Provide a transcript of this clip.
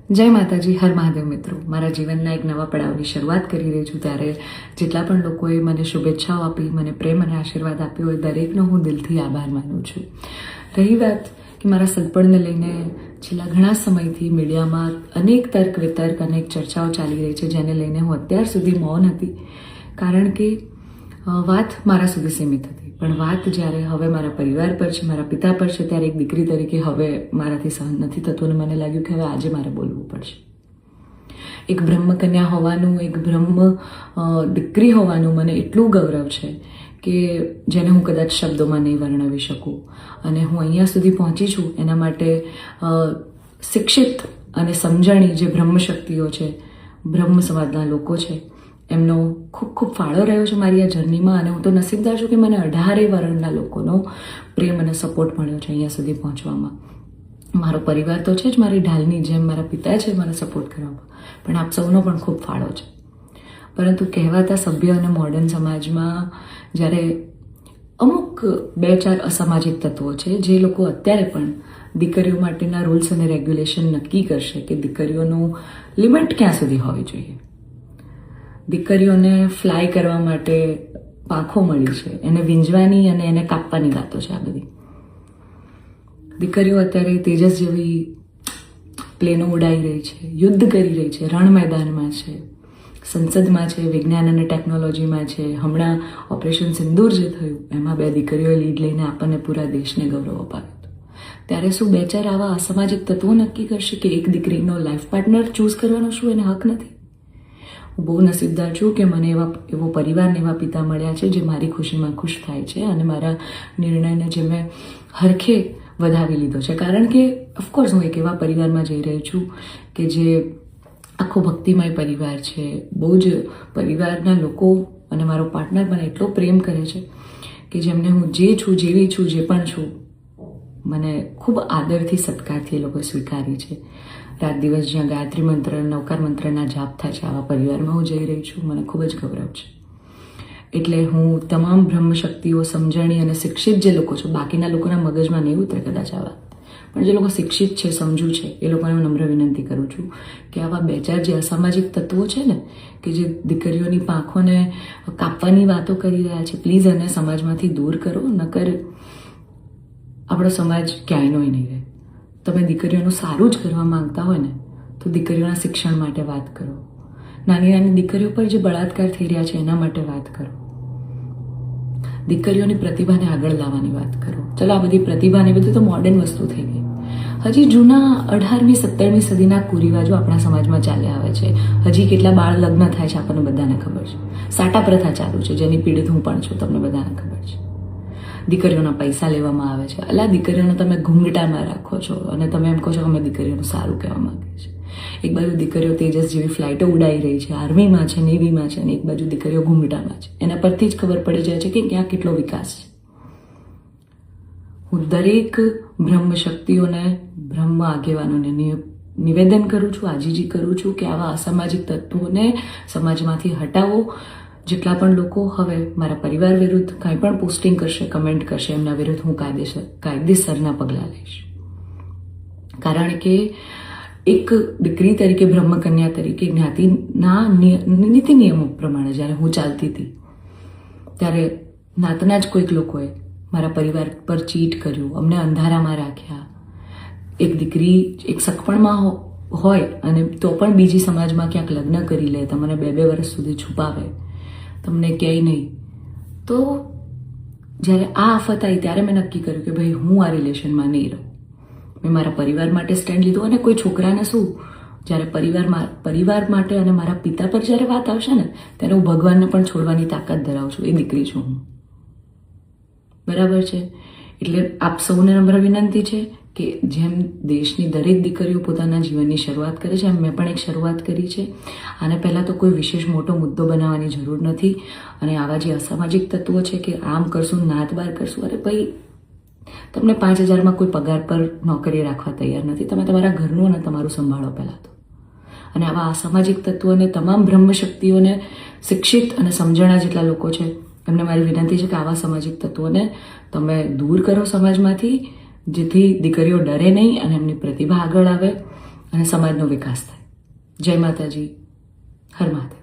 જય માતાજી, હર મહાદેવ મિત્રો. મારા જીવનના એક નવા પડાવની શરૂઆત કરી રહી છું ત્યારે જેટલા પણ લોકોએ મને શુભેચ્છાઓ આપી, મને પ્રેમ અને આશીર્વાદ આપ્યો હોય દરેકનો હું દિલથી આભાર માનું છું. રહી વાત કે મારા સગપણને લઈને છેલ્લા ઘણા સમયથી મીડિયામાં અનેક તર્ક વિતર્ક, અનેક ચર્ચાઓ ચાલી રહી છે, જેને લઈને હું અત્યાર સુધી મૌન હતી, કારણ કે વાત મારા સુધી સીમિત હતી. પણ વાત જ્યારે હવે મારા પરિવાર પર છે, મારા પિતા પર છે, ત્યારે એક દીકરી તરીકે હવે મારાથી સહન નથી થતું અને મને લાગ્યું કે હવે આજે મારે બોલવું પડશે. એક બ્રહ્મકન્યા હોવાનું, એક બ્રહ્મ દીકરી હોવાનું મને એટલું ગૌરવ છે કે જેને હું કદાચ શબ્દોમાં નહીં વર્ણવી શકું. અને હું અહીંયા સુધી પહોંચી છું એના માટે શિક્ષિત અને સમજણી જે બ્રહ્મશક્તિઓ છે, બ્રહ્મ સમાજના લોકો છે, એમનો ખૂબ ખૂબ ફાળો રહ્યો છે મારી આ જર્નીમાં. અને હું તો નસીબદાર છું કે મને 18 વર્ણના લોકોનો પ્રેમ અને સપોર્ટ મળ્યો છે અહીંયા સુધી પહોંચવામાં. મારો પરિવાર તો છે જ, મારી ઢાલની જેમ મારા પિતા છે મને સપોર્ટ કરવામાં, પણ આપ સૌનો પણ ખૂબ ફાળો છે. પરંતુ કહેવાતા સભ્ય અને મોડર્ન સમાજમાં જ્યારે અમુક 2-4 અસામાજિક તત્વો છે જે લોકો અત્યારે પણ દીકરીઓ માટેના રૂલ્સ અને રેગ્યુલેશન નક્કી કરશે કે દીકરીઓનું લિમિટ ક્યાં સુધી હોવી જોઈએ, દીકરીઓને ફ્લાય કરવા માટે પાંખો મળી છે, એને વીંજવાની અને એને કાપવાની વાતો છે. આ બધી દીકરીઓ અત્યારે તેજસ જેવી પ્લેનો ઉડાઈ રહી છે, યુદ્ધ કરી રહી છે, રણ મેદાનમાં છે, સંસદમાં છે, વિજ્ઞાન અને ટેકનોલોજીમાં છે. હમણાં ઓપરેશન સિંદૂર જે થયું એમાં 2 દીકરીઓએ લીડ લઈને આપણને પૂરા દેશને ગૌરવ અપાવ્યું. ત્યારે શું 2-4 આવા અસામાજિક તત્વો નક્કી કરશે કે એક દીકરીનો લાઈફ પાર્ટનર ચૂઝ કરવાનો શું એને હક નથી? હું બહુ નસીબદાર છું કે મને એવો પરિવારને એવા પિતા મળ્યા છે જે મારી ખુશીમાં ખુશ થાય છે અને મારા નિર્ણયને જે મેં હરખે વધાવી લીધો છે. કારણ કે ઓફકોર્સ હું એક એવા પરિવારમાં જઈ રહી છું કે જે આખો ભક્તિમય પરિવાર છે. બહુ જ પરિવારના લોકો અને મારો પાર્ટનર મને એટલો પ્રેમ કરે છે કે જેમને હું જે છું, જેવી છું, જે પણ છું, મને ખૂબ આદરથી, સત્કારથી એ લોકો સ્વીકારી છે. રાત દિવસ જ્યાં ગાયત્રી મંત્ર, નવકાર મંત્રના જાપ થાય છે, આવા પરિવારમાં હું જઈ રહી છું. મને ખૂબ જ ગૌરવ છે. એટલે હું તમામ બ્રહ્મશક્તિઓ, સમજણી અને શિક્ષિત જે લોકો છે, બાકીના લોકોના મગજમાં નહીં ઉતરે કદાચ આ વાત, પણ જે લોકો શિક્ષિત છે, સમજુ છે, એ લોકોને હું નમ્ર વિનંતી કરું છું કે આવા 2-4 જે અસામાજિક તત્વો છે ને, કે જે દીકરીઓની પાંખોને કાપવાની વાતો કરી રહ્યા છે, પ્લીઝ એને સમાજમાંથી દૂર કરો, નકર આપણો સમાજ ક્યાંયનો નહીં રહે. તમે દીકરીઓનું સારું જ કરવા માંગતા હોય ને તો દીકરીઓના શિક્ષણ માટે વાત કરો. નાની નાની દીકરીઓ પર જે બળાત્કાર થઈ રહ્યા છે એના માટે વાત કરો. દીકરીઓની પ્રતિભાને આગળ લાવવાની વાત કરો. ચલો, આ બધી પ્રતિભાને બધું તો મોડર્ન વસ્તુ થઈ ગઈ. હજી જૂના 18મી 17મી સદીના કુરિવાજો આપણા સમાજમાં ચાલ્યા આવે છે. હજી કેટલા બાળ લગ્ન થાય છે આપણને બધાને ખબર છે. સાટા પ્રથા ચાલુ છે જેની પીડિત હું પણ છું, તમને બધાને ખબર છે. દીકરીઓના પૈસા લેવામાં આવે છે. અલા, દીકરીઓને તમે ઘૂંઘટામાં રાખો છો અને તમે એમ કહો છો કે અમે દીકરીઓનું સારું કહેવા માંગીએ છીએ. એક બાજુ દીકરીઓ તેજસ જેવી ફ્લાઇટો ઉડાઈ રહી છે, આર્મીમાં છે, નેવીમાં છે, અને એક બાજુ દીકરીઓ ઘૂંઘટામાં છે. એના પરથી જ ખબર પડી જાય છે કે ક્યાં કેટલો વિકાસ છે. હું દરેક બ્રહ્મ શક્તિઓને, બ્રહ્મ આગેવાનોને નિવેદન કરું છું, આજીજી કરું છું કે આવા અસામાજિક તત્વોને સમાજમાંથી હટાવો. જેટલા પણ લોકો હવે મારા પરિવાર વિરુદ્ધ કંઈ પણ પોસ્ટિંગ કરશે, કમેન્ટ કરશે, એમના વિરુદ્ધ હું કાયદેસરના પગલાં લઈશ. કારણ કે એક દીકરી તરીકે, બ્રહ્મકન્યા તરીકે, જ્ઞાતિના નીતિ નિયમો પ્રમાણે જ્યારે હું ચાલતી હતી ત્યારે નાતના જ કોઈક લોકોએ મારા પરિવાર પર ચીટ કર્યું, અમને અંધારામાં રાખ્યા. એક દીકરી એક સગપણમાં હોય અને તો પણ બીજી સમાજમાં ક્યાંક લગ્ન કરી લે, તમને 2-2 વર્ષ સુધી છુપાવે, તમને ક્યાંય નહીં. તો જ્યારે આ આફત આવી ત્યારે મેં નક્કી કર્યું કે ભાઈ હું આ રિલેશનમાં નહીં રહું. મેં મારા પરિવાર માટે સ્ટેન્ડ લીધું. અને કોઈ છોકરાને શું, જ્યારે પરિવાર માટે અને મારા પિતા પર જ્યારે વાત આવશે ને ત્યારે હું ભગવાનને પણ છોડવાની તાકાત ધરાવું છું. એ દીકરી છું હું, બરાબર છે? એટલે આપ સૌને નમ્ર વિનંતી છે કે જેમ દેશની દરેક દીકરીઓ પોતાના જીવનની શરૂઆત કરે છે, એમ મેં પણ એક શરૂઆત કરી છે. આને પહેલાં તો કોઈ વિશેષ મોટો મુદ્દો બનાવવાની જરૂર નથી. અને આવા જે અસામાજિક તત્વો છે કે આમ કરશું, નાત બાર કરશું, અરે ભાઈ, તમને 5,000માં કોઈ પગાર પર નોકરી રાખવા તૈયાર નથી. તમે તમારા ઘરનું અને તમારું સંભાળો પહેલાં તો. અને આવા અસામાજિક તત્વોને, તમામ બ્રહ્મશક્તિઓને, શિક્ષિત અને સમજણા જેટલા લોકો છે એમને મારી વિનંતી છે કે આવા સામાજિક તત્વોને તમે દૂર કરો સમાજમાંથી, જેથી દીકરીઓ ડરે નહીં અને એમની પ્રતિભા આગળ આવે. અને સમાજનો વિકાસ થાય. જય માતાજી, હર માતા.